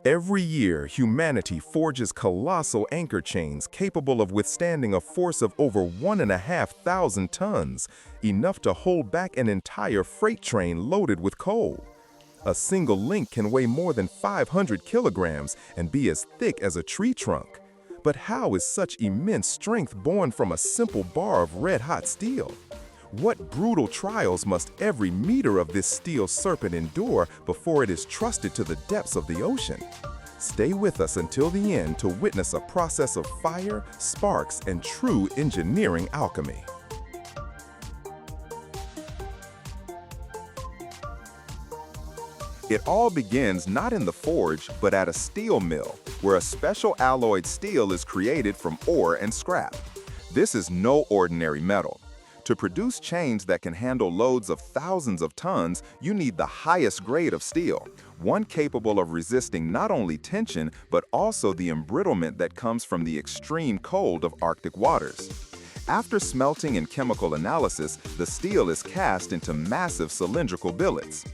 Every year, humanity forges colossal anchor chains capable of withstanding a force of over 1,500 tons, enough to hold back an entire freight train loaded with coal. A single link can weigh more than 500 kilograms and be as thick as a tree trunk. But how is such immense strength born from a simple bar of red-hot steel? What brutal trials must every meter of this steel serpent endure before it is trusted to the depths of the ocean? Stay with us until the end to witness a process of fire, sparks, and true engineering alchemy. It all begins not in the forge, but at a steel mill, where a special alloyed steel is created from ore and scrap. This is no ordinary metal. To produce chains that can handle loads of thousands of tons, you need the highest grade of steel, one capable of resisting not only tension, but also the embrittlement that comes from the extreme cold of Arctic waters. After smelting and chemical analysis, the steel is cast into massive cylindrical billets.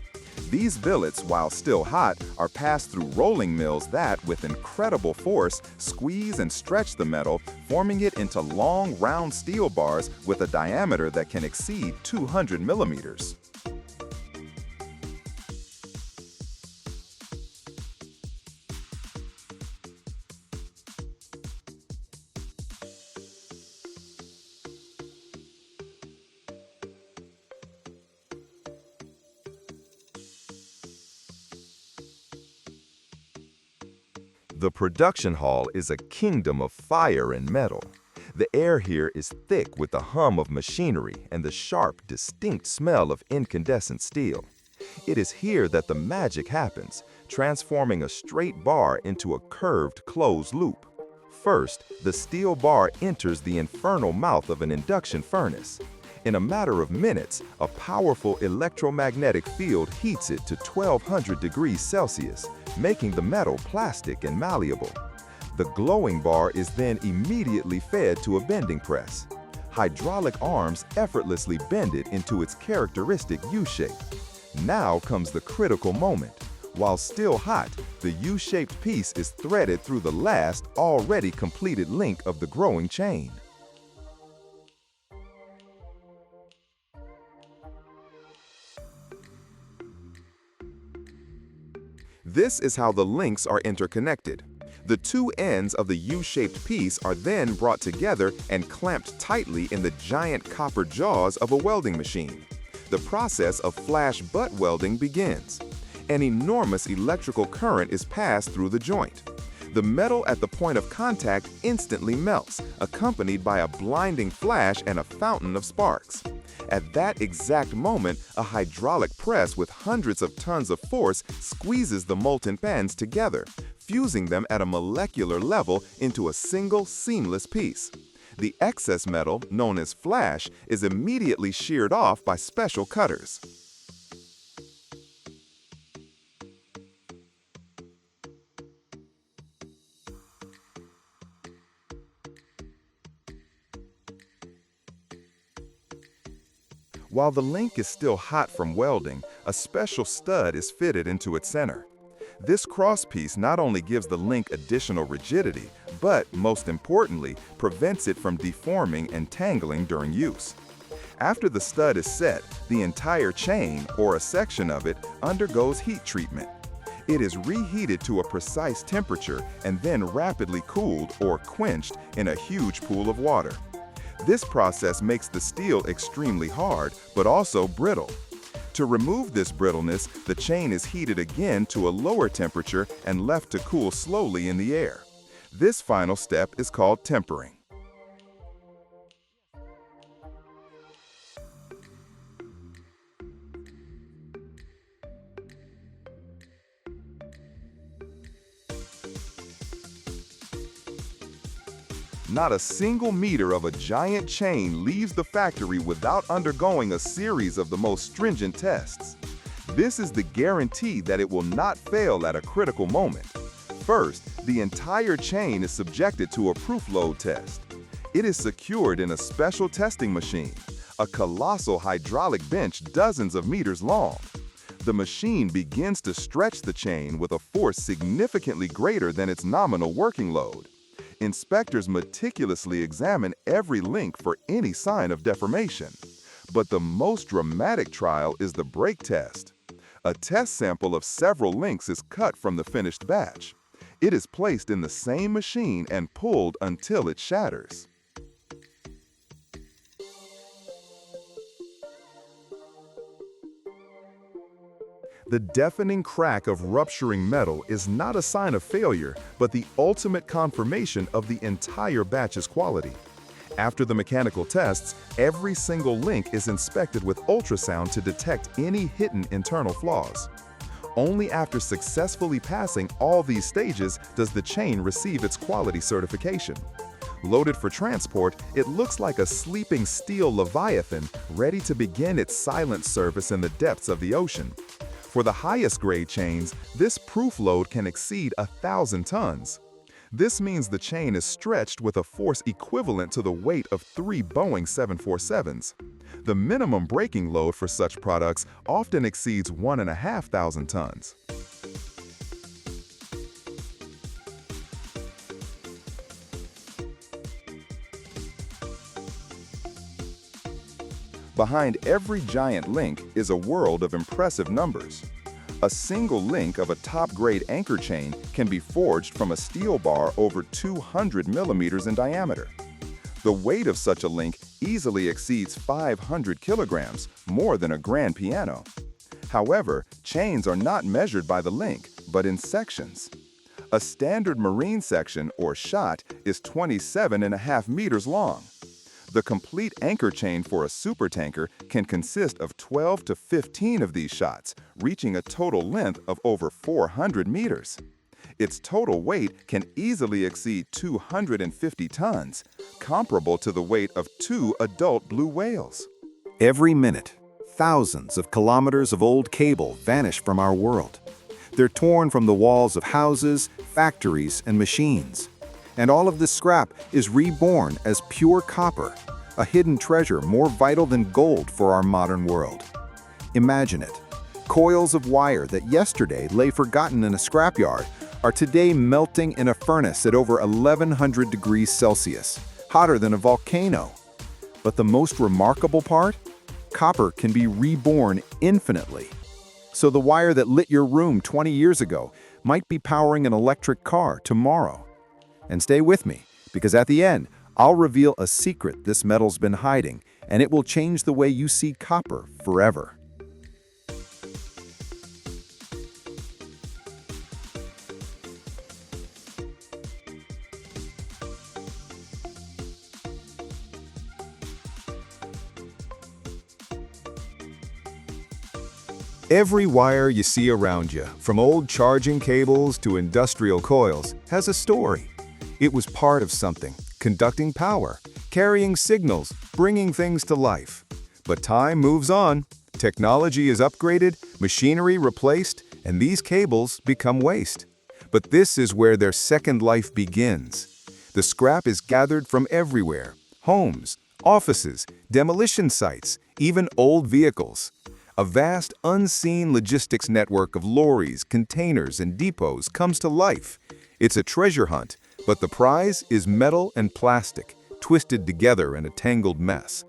These billets, while still hot, are passed through rolling mills that, with incredible force, squeeze and stretch the metal, forming it into long, round steel bars with a diameter that can exceed 200 millimeters. The production hall is a kingdom of fire and metal. The air here is thick with the hum of machinery and the sharp, distinct smell of incandescent steel. It is here that the magic happens, transforming a straight bar into a curved closed loop. First, the steel bar enters the infernal mouth of an induction furnace. In a matter of minutes, a powerful electromagnetic field heats it to 1200 degrees Celsius, making the metal plastic and malleable. The glowing bar is then immediately fed to a bending press. Hydraulic arms effortlessly bend it into its characteristic U-shape. Now comes the critical moment. While still hot, the U-shaped piece is threaded through the last, already completed link of the growing chain. This is how the links are interconnected. The two ends of the U-shaped piece are then brought together and clamped tightly in the giant copper jaws of a welding machine. The process of flash butt welding begins. An enormous electrical current is passed through the joint. The metal at the point of contact instantly melts, accompanied by a blinding flash and a fountain of sparks. At that exact moment, a hydraulic press with hundreds of tons of force squeezes the molten bands together, fusing them at a molecular level into a single seamless piece. The excess metal, known as flash, is immediately sheared off by special cutters. While the link is still hot from welding, a special stud is fitted into its center. This crosspiece not only gives the link additional rigidity, but, most importantly, prevents it from deforming and tangling during use. After the stud is set, the entire chain, or a section of it, undergoes heat treatment. It is reheated to a precise temperature and then rapidly cooled or quenched in a huge pool of water. This process makes the steel extremely hard, but also brittle. To remove this brittleness, the chain is heated again to a lower temperature and left to cool slowly in the air. This final step is called tempering. Not a single meter of a giant chain leaves the factory without undergoing a series of the most stringent tests. This is the guarantee that it will not fail at a critical moment. First, the entire chain is subjected to a proof load test. It is secured in a special testing machine, a colossal hydraulic bench dozens of meters long. the machine begins to stretch the chain with a force significantly greater than its nominal working load. Inspectors meticulously examine every link for any sign of deformation. But the most dramatic trial is the break test. A test sample of several links is cut from the finished batch. It is placed in the same machine and pulled until it shatters. The deafening crack of rupturing metal is not a sign of failure, but the ultimate confirmation of the entire batch's quality. After the mechanical tests, every single link is inspected with ultrasound to detect any hidden internal flaws. Only after successfully passing all these stages does the chain receive its quality certification. Loaded for transport, it looks like a sleeping steel leviathan ready to begin its silent service in the depths of the ocean. For the highest grade chains, this proof load can exceed 1,000 tons. This means the chain is stretched with a force equivalent to the weight of 3 Boeing 747s. The minimum braking load for such products often exceeds 1,500 tons. Behind every giant link is a world of impressive numbers. A single link of a top-grade anchor chain can be forged from a steel bar over 200 millimeters in diameter. The weight of such a link easily exceeds 500 kilograms, more than a grand piano. However, chains are not measured by the link, but in sections. A standard marine section, or shot, is 27.5 meters long. The complete anchor chain for a supertanker can consist of 12 to 15 of these shots, reaching a total length of over 400 meters. Its total weight can easily exceed 250 tons, comparable to the weight of 2 adult blue whales. Every minute, thousands of kilometers of old cable vanish from our world. They're torn from the walls of houses, factories, and machines. And all of this scrap is reborn as pure copper, a hidden treasure more vital than gold for our modern world. Imagine it. Coils of wire that yesterday lay forgotten in a scrapyard are today melting in a furnace at over 1,100 degrees Celsius, hotter than a volcano. But the most remarkable part? Copper can be reborn infinitely. So the wire that lit your room 20 years ago might be powering an electric car tomorrow. And stay with me, because at the end, I'll reveal a secret this metal's been hiding, and it will change the way you see copper forever. Every wire you see around you, from old charging cables to industrial coils, has a story. It was part of something, conducting power, carrying signals, bringing things to life. But time moves on, technology is upgraded, machinery replaced, and these cables become waste. But this is where their second life begins. The scrap is gathered from everywhere: homes, offices, demolition sites, even old vehicles. A vast, unseen logistics network of lorries, containers, and depots comes to life. It's a treasure hunt, but the prize is metal and plastic, twisted together in a tangled mess.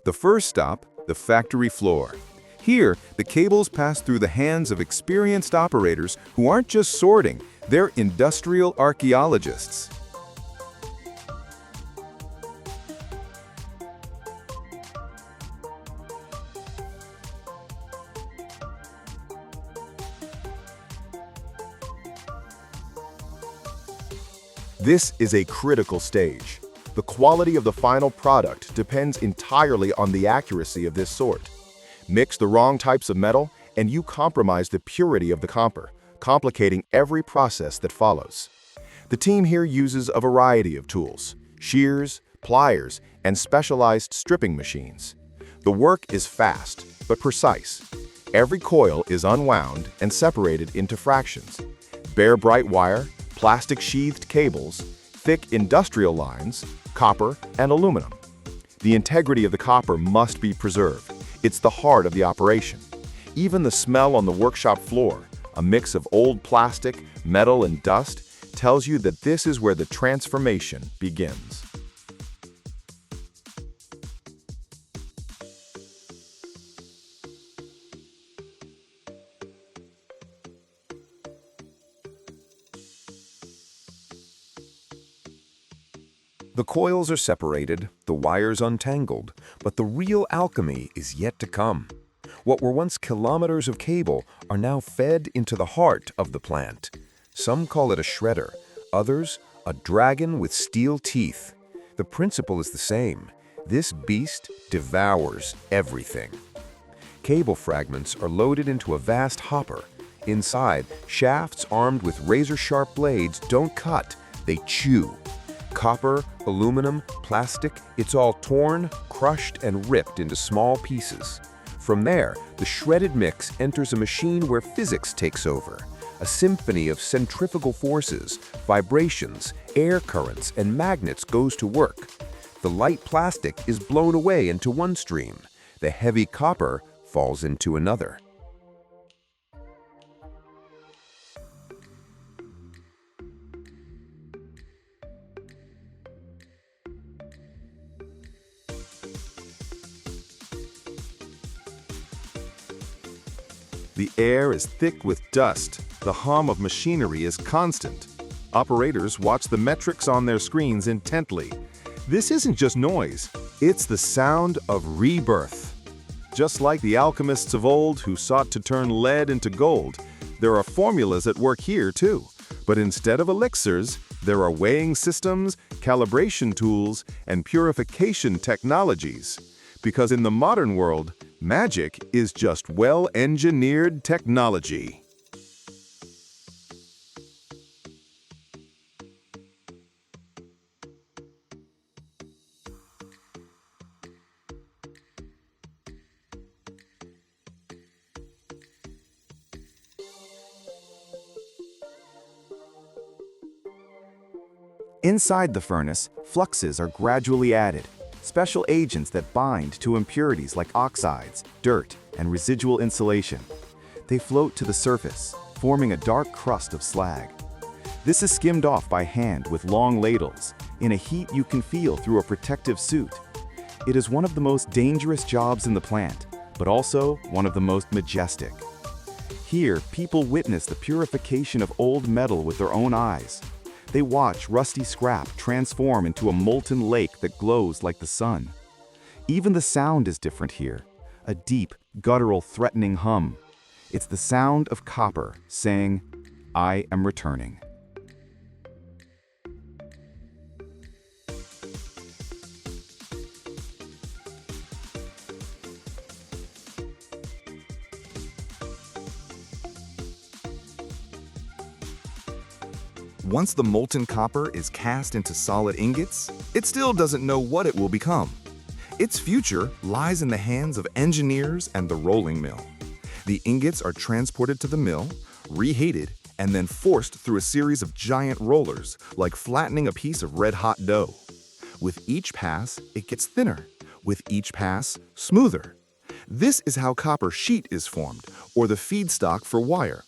The first stop, the factory floor. Here, the cables pass through the hands of experienced operators who aren't just sorting, they're industrial archaeologists. This is a critical stage. The quality of the final product depends entirely on the accuracy of this sort. Mix the wrong types of metal, and you compromise the purity of the copper, complicating every process that follows. The team here uses a variety of tools: shears, pliers, and specialized stripping machines. The work is fast, but precise. Every coil is unwound and separated into fractions: bare bright wire, plastic sheathed cables, thick industrial lines, copper, and aluminum. The integrity of the copper must be preserved. It's the heart of the operation. Even the smell on the workshop floor, a mix of old plastic, metal, and dust, tells you that this is where the transformation begins. The coils are separated, the wires untangled, but the real alchemy is yet to come. What were once kilometers of cable are now fed into the heart of the plant. Some call it a shredder, others a dragon with steel teeth. The principle is the same. This beast devours everything. Cable fragments are loaded into a vast hopper. Inside, shafts armed with razor-sharp blades don't cut, they chew. Copper, aluminum, plastic, it's all torn, crushed, and ripped into small pieces. From there, the shredded mix enters a machine where physics takes over. A symphony of centrifugal forces, vibrations, air currents, and magnets goes to work. The light plastic is blown away into one stream. The heavy copper falls into another. The air is thick with dust. The hum of machinery is constant. Operators watch the metrics on their screens intently. This isn't just noise, it's the sound of rebirth. Just like the alchemists of old who sought to turn lead into gold, there are formulas at work here too. But instead of elixirs, there are weighing systems, calibration tools, and purification technologies. Because in the modern world, magic is just well-engineered technology. Inside the furnace, fluxes are gradually added, special agents that bind to impurities like oxides, dirt, and residual insulation. They float to the surface, forming a dark crust of slag. This is skimmed off by hand with long ladles, in a heat you can feel through a protective suit. It is one of the most dangerous jobs in the plant, but also one of the most majestic. Here, people witness the purification of old metal with their own eyes. They watch rusty scrap transform into a molten lake that glows like the sun. Even the sound is different here, a deep, guttural, threatening hum. It's the sound of copper saying, "I am returning." Once the molten copper is cast into solid ingots, it still doesn't know what it will become. Its future lies in the hands of engineers and the rolling mill. The ingots are transported to the mill, reheated, and then forced through a series of giant rollers, like flattening a piece of red-hot dough. With each pass, it gets thinner. With each pass, smoother. This is how copper sheet is formed, or the feedstock for wire.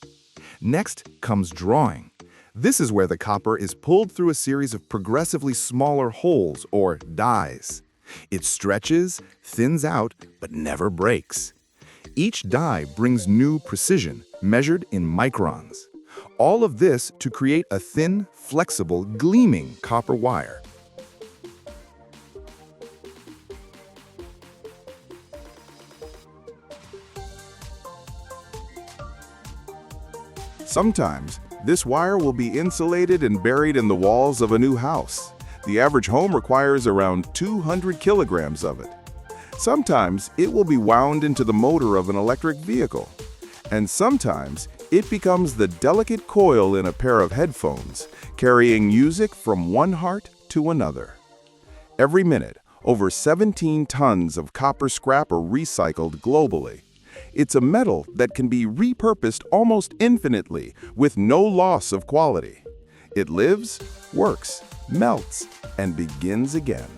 Next comes drawing. This is where the copper is pulled through a series of progressively smaller holes, or dies. It stretches, thins out, but never breaks. Each die brings new precision, measured in microns. All of this to create a thin, flexible, gleaming copper wire. Sometimes, this wire will be insulated and buried in the walls of a new house. The average home requires around 200 kilograms of it. Sometimes it will be wound into the motor of an electric vehicle. And sometimes it becomes the delicate coil in a pair of headphones, carrying music from one heart to another. Every minute, over 17 tons of copper scrap are recycled globally. It's a metal that can be repurposed almost infinitely with no loss of quality. It lives, works, melts, and begins again.